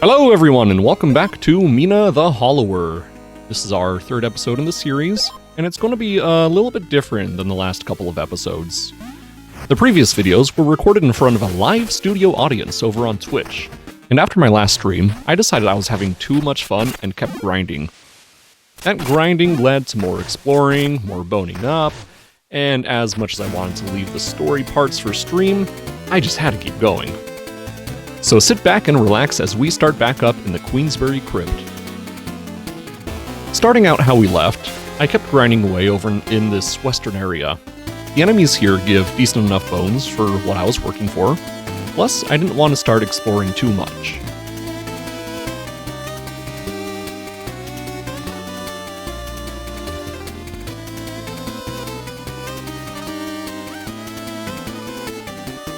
Hello everyone, and welcome back to Mina the Hollower. This is our third episode in the series, and it's going to be a little bit different than the last couple of episodes. The previous videos were recorded in front of a live studio audience over on Twitch, and after my last stream, I decided I was having too much fun and kept grinding. That grinding led to more exploring, more boning up, and as much as I wanted to leave the story parts for stream, I just had to keep going. So sit back and relax as we start back up in the Queensbury Crypt. Starting out how we left, I kept grinding away over in this western area. The enemies here give decent enough bones for what I was working for, plus I didn't want to start exploring too much.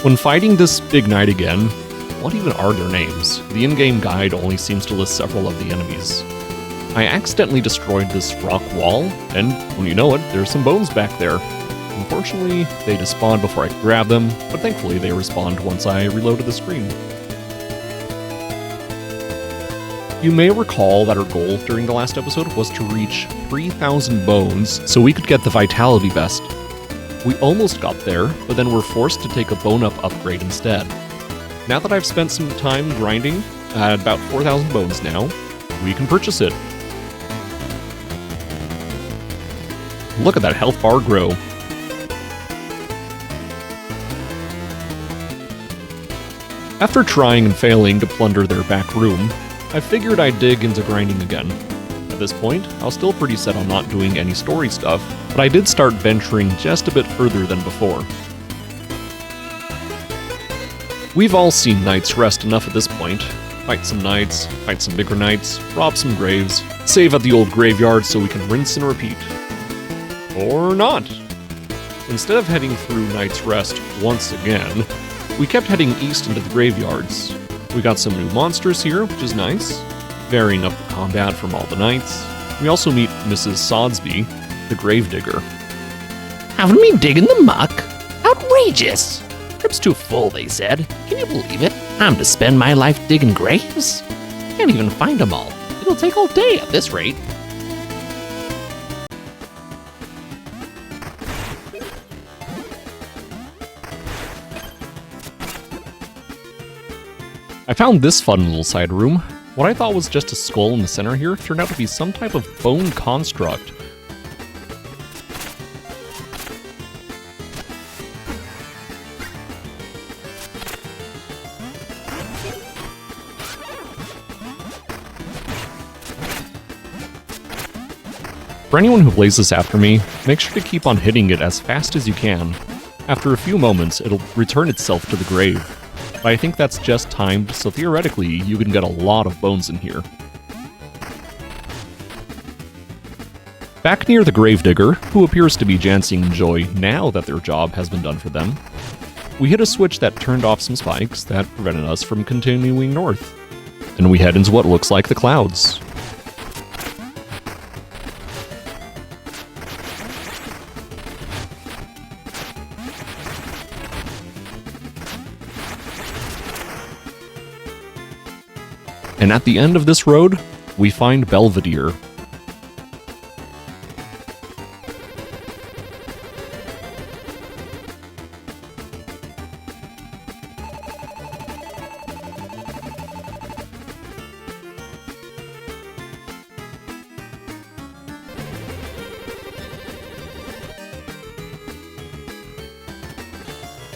When fighting this big knight again, what even are their names? The in-game guide only seems to list several of the enemies. I accidentally destroyed this rock wall, and when you know it, there's some bones back there. Unfortunately, they despawned before I could grab them, but thankfully they respawned once I reloaded the screen. You may recall that our goal during the last episode was to reach 3,000 bones so we could get the Vitality Vest. We almost got there, but then were forced to take a bone-up upgrade instead. Now that I've spent some time grinding, at about 4,000 bones now, we can purchase it. Look at that health bar grow. After trying and failing to plunder their back room, I figured I'd dig into grinding again. At this point, I was still pretty set on not doing any story stuff, but I did start venturing just a bit further than before. We've all seen knights rest enough at this point. Fight some knights, fight some bigger knights, rob some graves, save at the old graveyard so we can rinse and repeat. Or not. Instead of heading through Knight's Rest once again, we kept heading east into the graveyards. We got some new monsters here, which is nice, varying up the combat from all the knights. We also meet Mrs. Sodsby, the gravedigger. Having me dig in the muck? Outrageous! Crypt's too full, they said. Can you believe it? I'm to spend my life digging graves? Can't even find them all. It'll take all day at this rate. I found this fun little side room. What I thought was just a skull in the center here turned out to be some type of bone construct. For anyone who plays this after me, make sure to keep on hitting it as fast as you can. After a few moments, it'll return itself to the grave. But I think that's just timed, so theoretically, you can get a lot of bones in here. Back near the gravedigger, who appears to be dancing in joy now that their job has been done for them, we hit a switch that turned off some spikes that prevented us from continuing north. And we head into what looks like the clouds. And at the end of this road, we find Belvedere.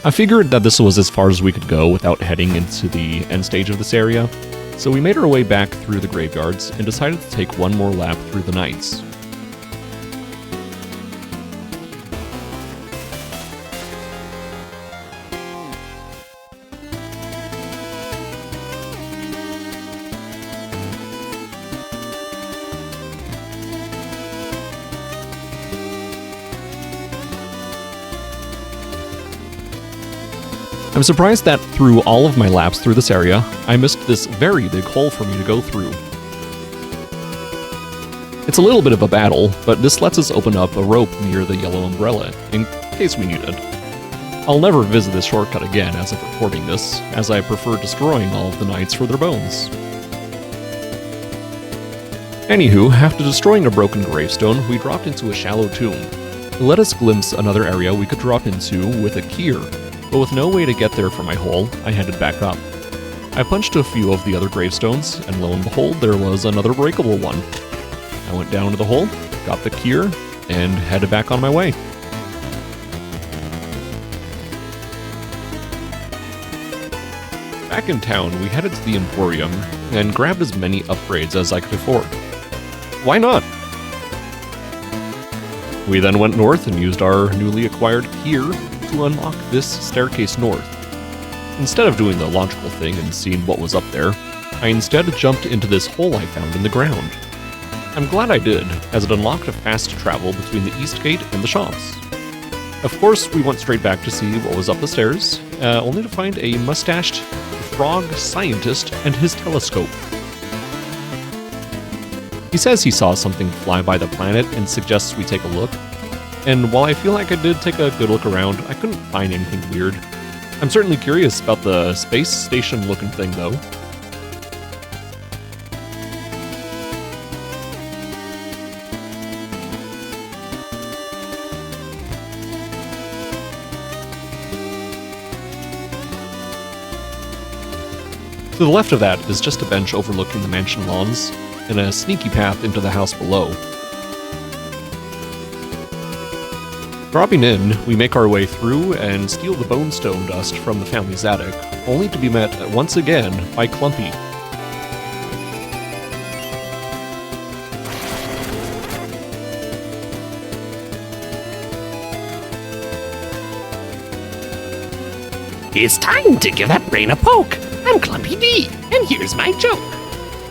I figured that this was as far as we could go without heading into the end stage of this area. So we made our way back through the graveyards and decided to take one more lap through the knights. I'm surprised that through all of my laps through this area, I missed this very big hole for me to go through. It's a little bit of a battle, but this lets us open up a rope near the yellow umbrella, in case we need it. I'll never visit this shortcut again as of recording this, as I prefer destroying all of the knights for their bones. Anywho, after destroying a broken gravestone, we dropped into a shallow tomb. It let us glimpse another area we could drop into with a kier, but with no way to get there from my hole, I headed back up. I punched a few of the other gravestones, and lo and behold, there was another breakable one. I went down to the hole, got the kier, and headed back on my way. Back in town, we headed to the Emporium and grabbed as many upgrades as I could afford. Why not? We then went north and used our newly acquired kier to unlock this staircase north. Instead of doing the logical thing and seeing what was up there, I instead jumped into this hole I found in the ground. I'm glad I did, as it unlocked a fast travel between the east gate and the shops. Of course, we went straight back to see what was up the stairs, only to find a mustached frog scientist and his telescope. He says he saw something fly by the planet and suggests we take a look. And while I feel like I did take a good look around, I couldn't find anything weird. I'm certainly curious about the space station looking thing though. To the left of that is just a bench overlooking the mansion lawns, and a sneaky path into the house below. Dropping in, we make our way through and steal the bonestone dust from the family's attic, only to be met once again by Clumpy. It's time to give that brain a poke. I'm Clumpy D, and here's my joke.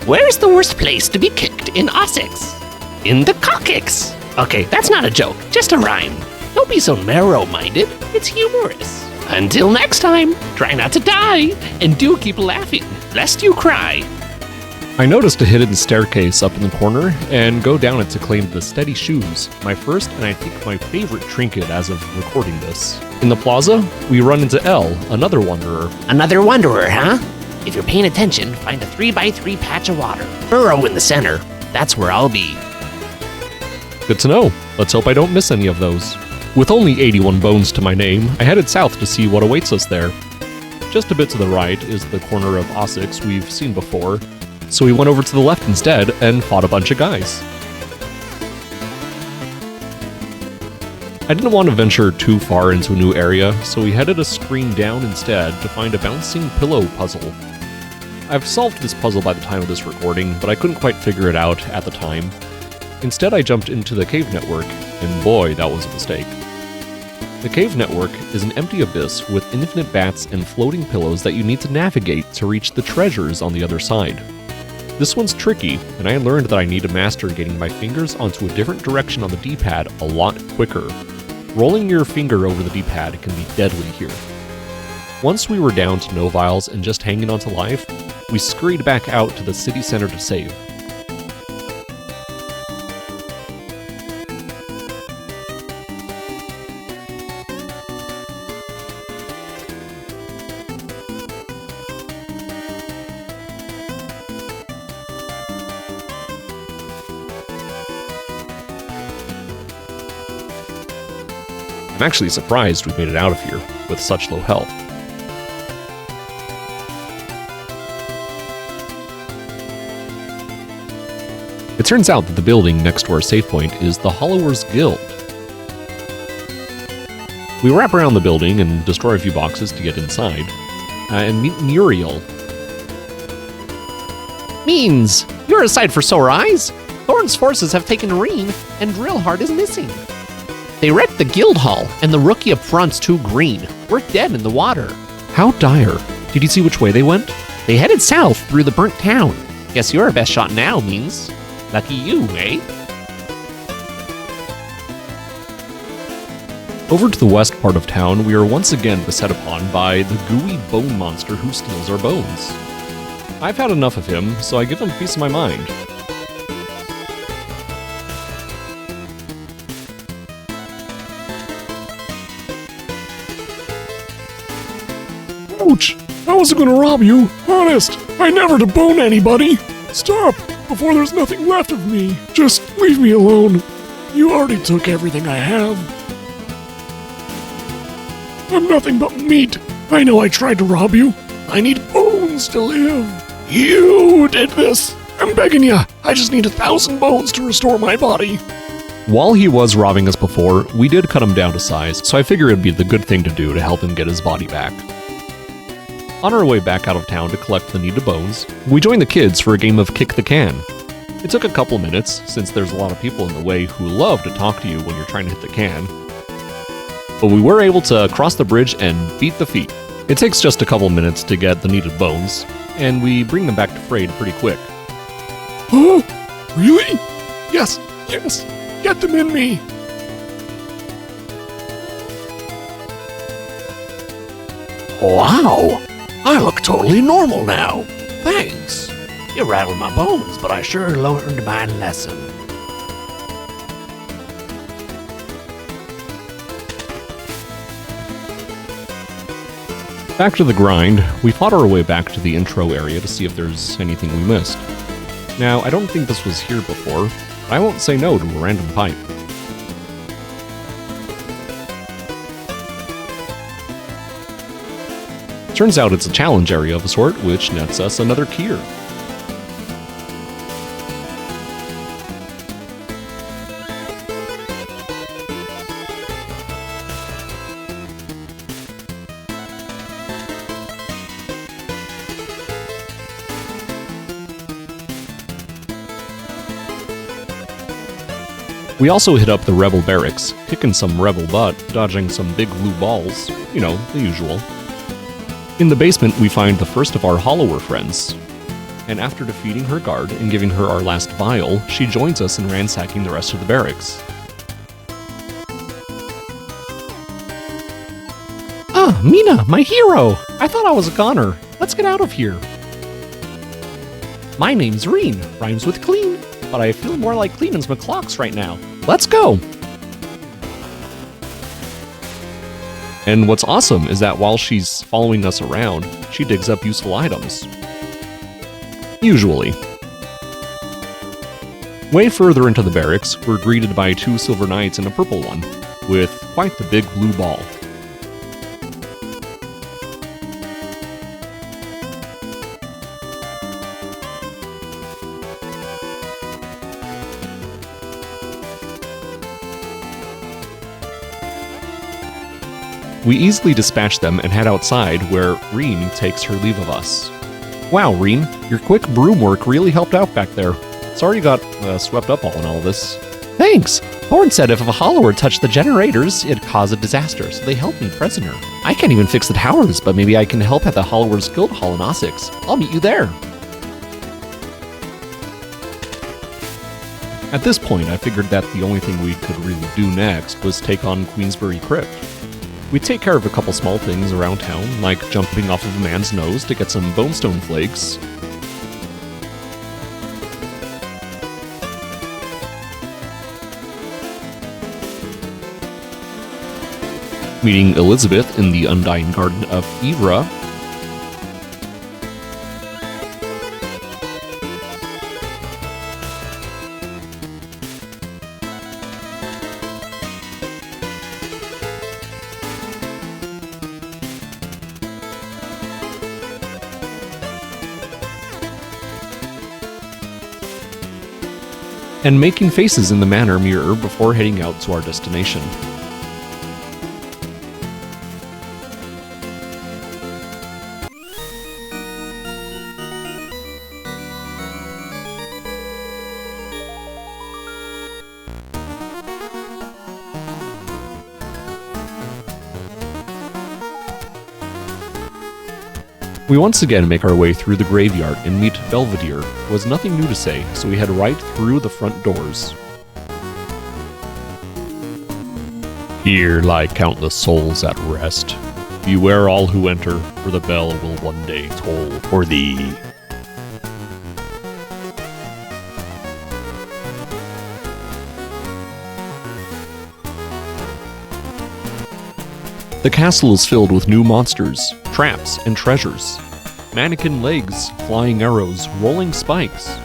Where's the worst place to be kicked in Ossex? In the coccyx. Okay, that's not a joke, just a rhyme. Don't be so narrow-minded, it's humorous. Until next time, try not to die, and do keep laughing, lest you cry. I noticed a hidden staircase up in the corner, and go down it to claim the steady shoes, my first and I think my favorite trinket as of recording this. In the plaza, we run into Elle, another wanderer. Another wanderer, huh? If you're paying attention, find a 3x3 patch of water. Burrow in the center. That's where I'll be. Good to know. Let's hope I don't miss any of those. With only 81 bones to my name, I headed south to see what awaits us there. Just a bit to the right is the corner of Ossex we've seen before, so we went over to the left instead and fought a bunch of guys. I didn't want to venture too far into a new area, so we headed a screen down instead to find a bouncing pillow puzzle. I've solved this puzzle by the time of this recording, but I couldn't quite figure it out at the time. Instead, I jumped into the cave network, and boy, that was a mistake. The cave network is an empty abyss with infinite bats and floating pillows that you need to navigate to reach the treasures on the other side. This one's tricky, and I learned that I need to master getting my fingers onto a different direction on the D-pad a lot quicker. Rolling your finger over the D-pad can be deadly here. Once we were down to no vials and just hanging on to life, we scurried back out to the city center to save. I'm actually surprised we made it out of here with such low health. It turns out that the building next to our save point is the Hollowers Guild. We wrap around the building and destroy a few boxes to get inside, and meet Muriel. Means you're a sight for sore eyes. Thorn's forces have taken Reen, and Drillheart is missing. They wrecked the guild hall, and the rookie up front's too green. We're dead in the water. How dire. Did you see which way they went? They headed south through the burnt town. Guess you're our best shot now, Means. Lucky you, eh? Over to the west part of town, we are once again beset upon by the gooey bone monster who steals our bones. I've had enough of him, so I give him a piece of my mind. Ouch! I wasn't gonna rob you. Honest, I never debone anybody. Stop! before there's nothing left of me. Just leave me alone. You already took everything I have. I'm nothing but meat. I know I tried to rob you. I need bones to live. You did this. I'm begging you. I just need 1,000 bones to restore my body. While he was robbing us before, we did cut him down to size, so I figured it'd be the good thing to do to help him get his body back. On our way back out of town to collect the needed bones, we joined the kids for a game of Kick the Can. It took a couple minutes, since there's a lot of people in the way who love to talk to you when you're trying to hit the can. But we were able to cross the bridge and beat the feat. It takes just a couple minutes to get the needed bones, and we bring them back to Frayed pretty quick. Oh, really? Yes, yes. Get them in me. Wow, I look totally normal now. Thanks. You rattled my bones, but I sure learned my lesson. Back to the grind, we fought our way back to the intro area to see if there's anything we missed. Now, I don't think this was here before, but I won't say no to a random pipe. Turns out it's a challenge area of a sort, which nets us another Kier. We also hit up the Rebel Barracks, kicking some Rebel butt, dodging some big blue balls, you know, the usual. In the basement, we find the first of our Hollower friends, and after defeating her guard and giving her our last vial, she joins us in ransacking the rest of the barracks. Ah, Mina, my hero! I thought I was a goner. Let's get out of here. My name's Reen, rhymes with clean, but I feel more like Cleanan's McClocks right now. Let's go! And what's awesome is that while she's following us around, she digs up useful items. Usually. Way further into the barracks, we're greeted by 2 silver knights and a purple one, with quite the big blue ball. We easily dispatch them and head outside, where Reen takes her leave of us. Wow, Reen, your quick broom work really helped out back there. Sorry you got swept up all in all this. Thanks. Horn said if a Hollower touched the generators, it'd cause a disaster, so they helped me prisoner. I can't even fix the towers, but maybe I can help at the Hollowers Guild Hall in Osix. I'll meet you there. At this point, I figured that the only thing we could really do next was take on Queensbury Crypt. We take care of a couple small things around town, like jumping off of a man's nose to get some bonestone flakes. Meeting Elizabeth in the Undying Garden of Ivra. And making faces in the manor mirror before heading out to our destination. We once again make our way through the graveyard and meet Belvedere, who has nothing new to say, so we head right through the front doors. Here lie countless souls at rest. Beware all who enter, for the bell will one day toll for thee. The castle is filled with new monsters, traps, and treasures. Mannequin legs, flying arrows, rolling spikes.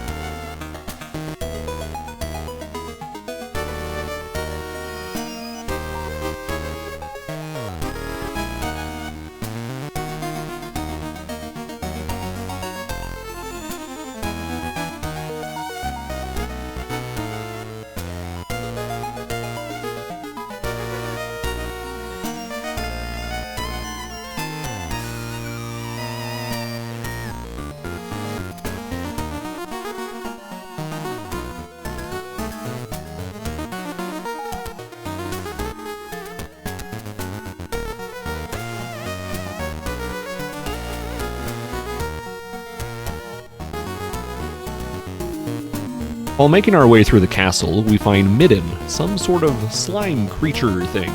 While making our way through the castle, we find Midden, some sort of slime creature thing.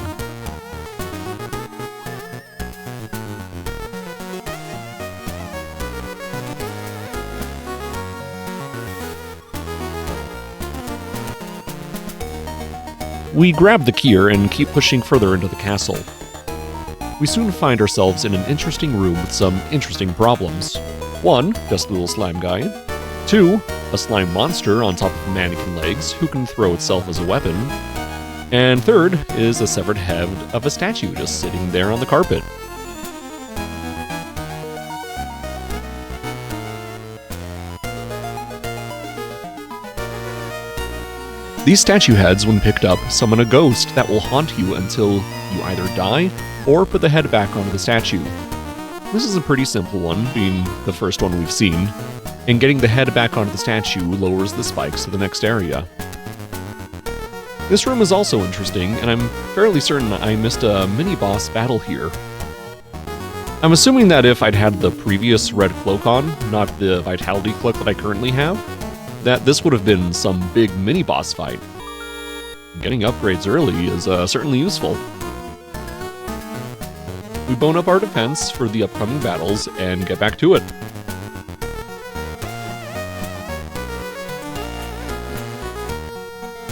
We grab the gear and keep pushing further into the castle. We soon find ourselves in an interesting room with some interesting problems. 1, just a little slime guy. 2, a slime monster on top of mannequin legs who can throw itself as a weapon. And 3rd is a severed head of a statue just sitting there on the carpet. These statue heads, when picked up, summon a ghost that will haunt you until you either die or put the head back onto the statue. This is a pretty simple one, being the first one we've seen, and getting the head back onto the statue lowers the spikes to the next area. This room is also interesting, and I'm fairly certain I missed a mini-boss battle here. I'm assuming that if I'd had the previous red cloak on, not the vitality cloak that I currently have, that this would have been some big mini-boss fight. Getting upgrades early is certainly useful. We bone up our defense for the upcoming battles and get back to it.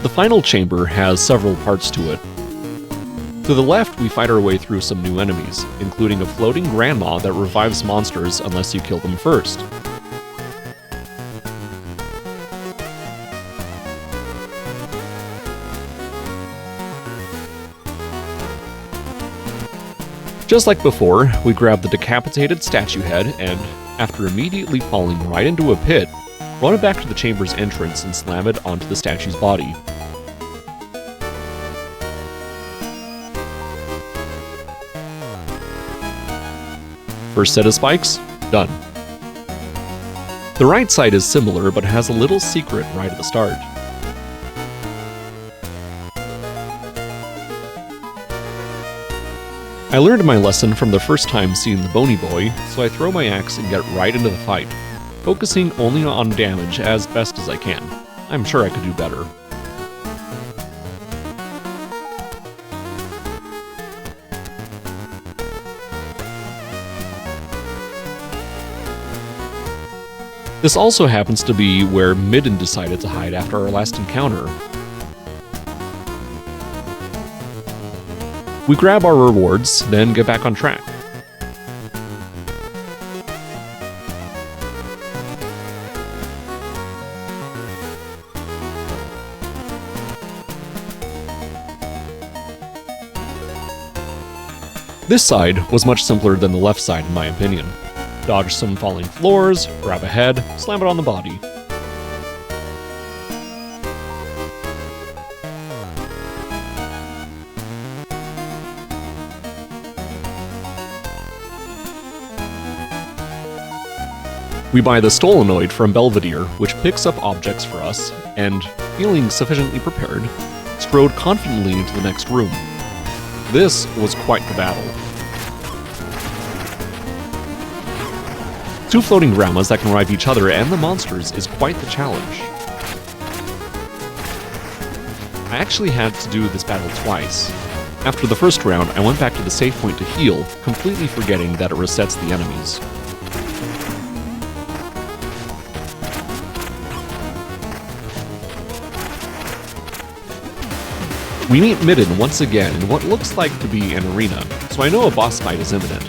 The final chamber has several parts to it. To the left, we fight our way through some new enemies, including a floating grandma that revives monsters unless you kill them first. Just like before, we grab the decapitated statue head and, after immediately falling right into a pit, run it back to the chamber's entrance and slam it onto the statue's body. First set of spikes, done. The right side is similar, but has a little secret right at the start. I learned my lesson from the first time seeing the Bony Boy, so I throw my axe and get right into the fight, focusing only on damage as best as I can. I'm sure I could do better. This also happens to be where Midden decided to hide after our last encounter. We grab our rewards, then get back on track. This side was much simpler than the left side in my opinion. Dodge some falling floors, grab a head, slam it on the body. We buy the Stolenoid from Belvedere, which picks up objects for us, and, feeling sufficiently prepared, strode confidently into the next room. This was quite the battle. 2 floating grandmas that can revive each other and the monsters is quite the challenge. I actually had to do this battle twice. After the first round, I went back to the save point to heal, completely forgetting that it resets the enemies. We meet Midden once again in what looks like to be an arena, so I know a boss fight is imminent.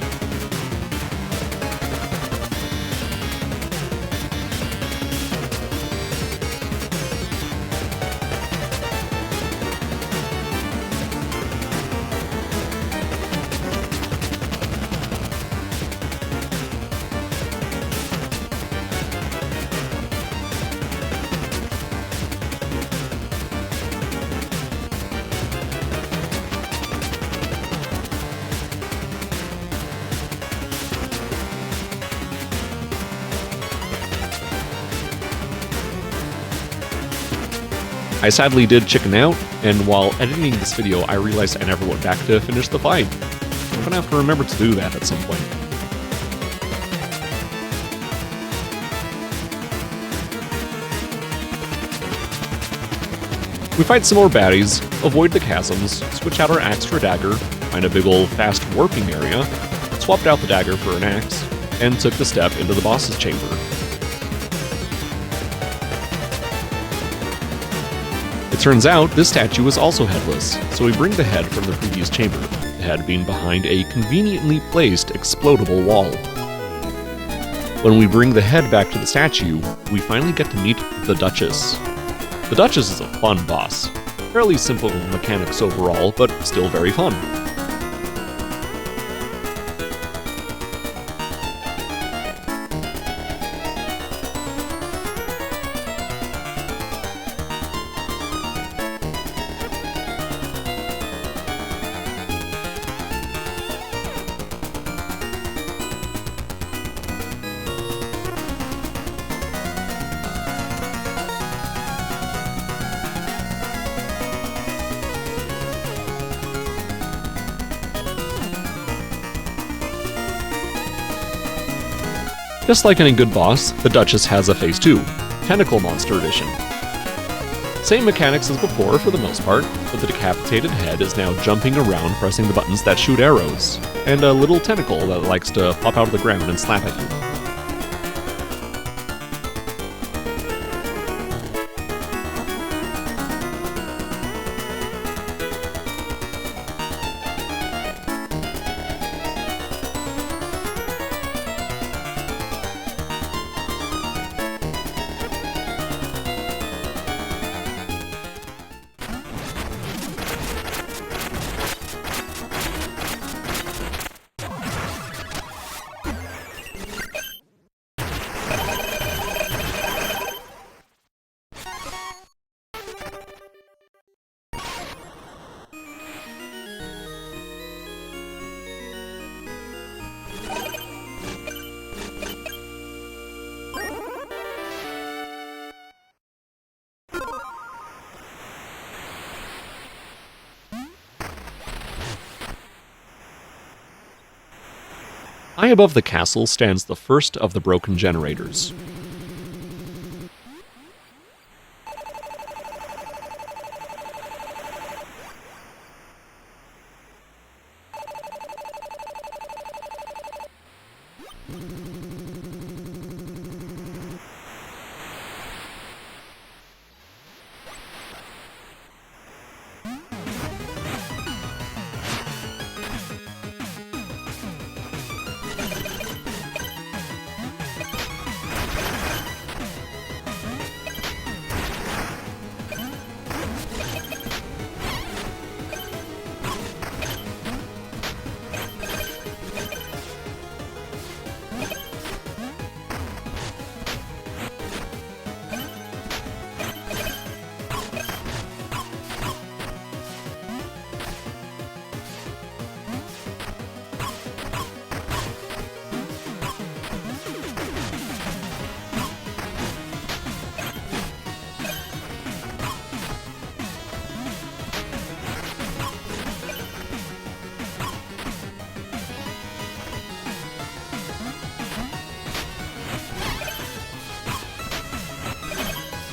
I sadly did chicken out, and while editing this video I realized I never went back to finish the fight. I'm gonna have to remember to do that at some point. We fight some more baddies, avoid the chasms, switch out our axe for a dagger, find a big ol' fast warping area, swapped out the dagger for an axe, and took the step into the boss's chamber. It turns out this statue is also headless, so we bring the head from the previous chamber, the head being behind a conveniently placed explodable wall. When we bring the head back to the statue, we finally get to meet the Duchess. The Duchess is a fun boss. Fairly simple mechanics overall, but still very fun. Just like any good boss, the Duchess has a phase 2, Tentacle Monster Edition. Same mechanics as before for the most part, but the decapitated head is now jumping around pressing the buttons that shoot arrows, and a little tentacle that likes to pop out of the ground and slap at you. High above the castle stands the first of the broken generators.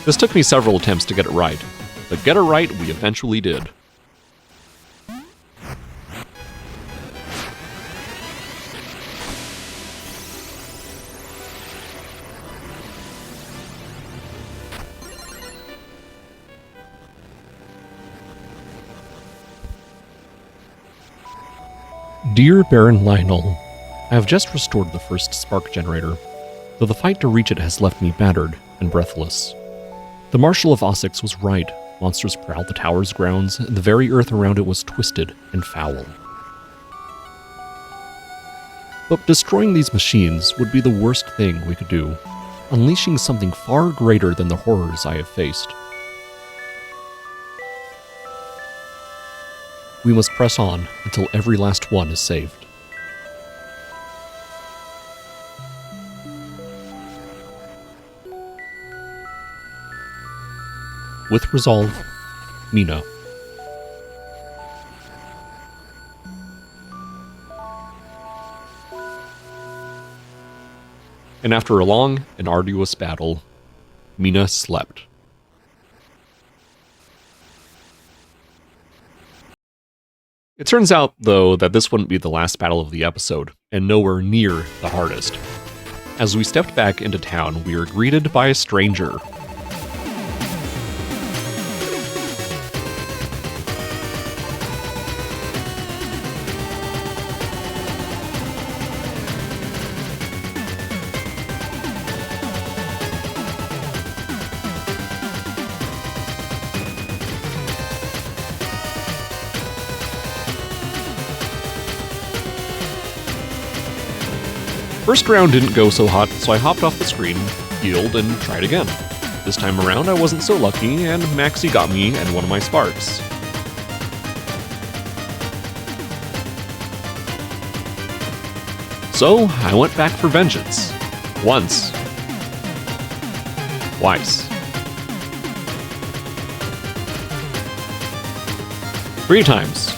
This took me several attempts to get it right, but get it right we eventually did. Dear Baron Lionel, I have just restored the first spark generator, though the fight to reach it has left me battered and breathless. The Marshal of Ossex was right. Monsters prowled the tower's grounds, and the very earth around it was twisted and foul. But destroying these machines would be the worst thing we could do, unleashing something far greater than the horrors I have faced. We must press on until every last one is saved. With resolve, Mina. And after a long and arduous battle, Mina slept. It turns out, though, that this wouldn't be the last battle of the episode, and nowhere near the hardest. As we stepped back into town, we were greeted by a stranger. First round didn't go so hot, so I hopped off the screen, healed, and tried again. This time around I wasn't so lucky, and Maxie got me and one of my sparks. So I went back for vengeance. Once. Twice. 3 times.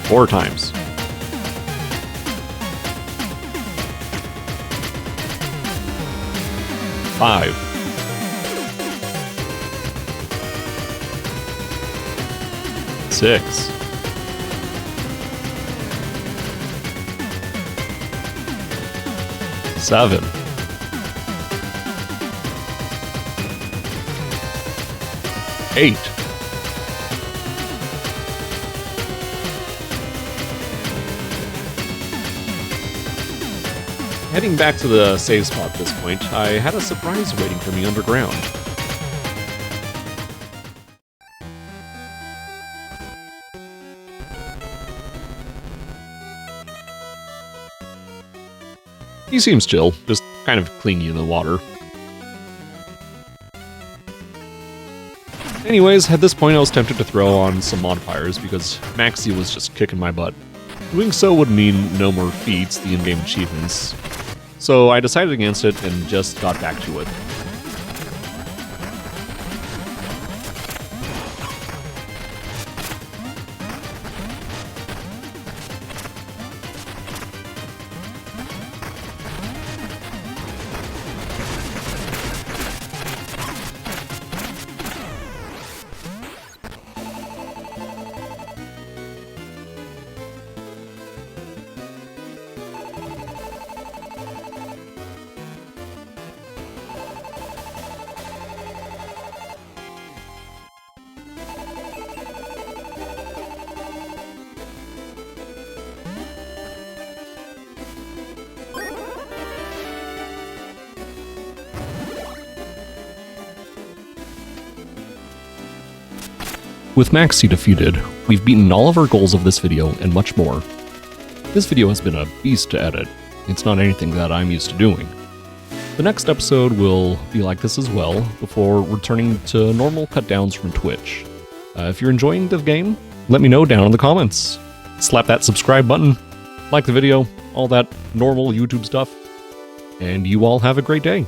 4 times. 5. 6. 7. 8. Heading back to the save spot at this point, I had a surprise waiting for me underground. He seems chill, just kind of clingy in the water. Anyways, at this point I was tempted to throw on some modifiers because Maxie was just kicking my butt. Doing so would mean no more feats, the in-game achievements. So I decided against it and just got back to it. With Maxie defeated, we've beaten all of our goals of this video and much more. This video has been a beast to edit. It's not anything that I'm used to doing. The next episode will be like this as well, before returning to normal cutdowns from Twitch. If you're enjoying the game, let me know down in the comments. Slap that subscribe button, like the video, all that normal YouTube stuff, and you all have a great day.